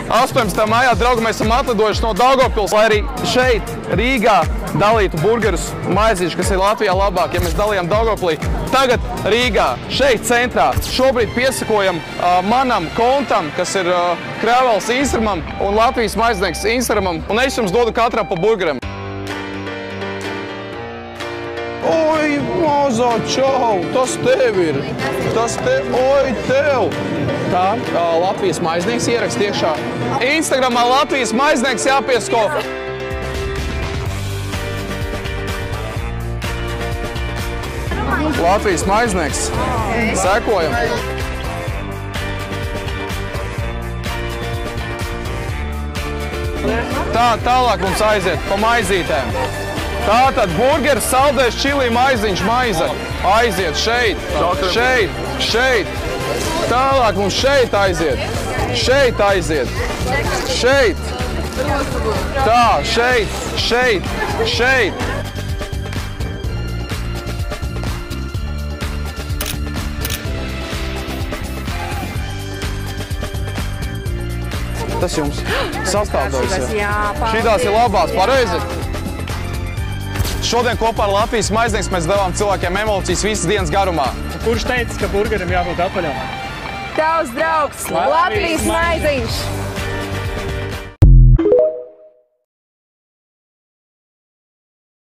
18. maijā, draugi, mēs esam atlidojuši no Daugavpils, lai arī šeit, Rīgā, dalītu burgerus un maizīšus, kas ir Latvijā labāk, ja mēs dalījām Daugavpilī. Tagad Rīgā, šeit centrā, šobrīd piesakojam manam kontam, kas ir Krēvels Instagramam un Latvijas maiznieks Instagramam, un es jums dodu katram pa burgeram. Oi, mazā čau, tas tev ir. Tas tev, oi, tev. Tā, Latvijas maiznieks ierakst iekšā. Instagramā Latvijas maiznieks jāpiesko. Latvijas maiznieks. Sekojam. Tā, tālāk mums aiziet pa maizītēm. Tātad burgeris, saldējs, čili, maiziņš, maize. Aiziet šeit, šeit, šeit. Tālāk mums šeit aiziet. Šeit aiziet. Šeit. Tā, šeit, šeit, šeit. Tas jums sastāvdaļas. Šitās ir labās, pareizi? Šodien kopā ar Latvijas maiznieks mēs devām cilvēkiem emocijas visas dienas garumā. Kurš teica, ka burgerim jābūt apaļam? Tavs draugs, Latvijas maiziņš!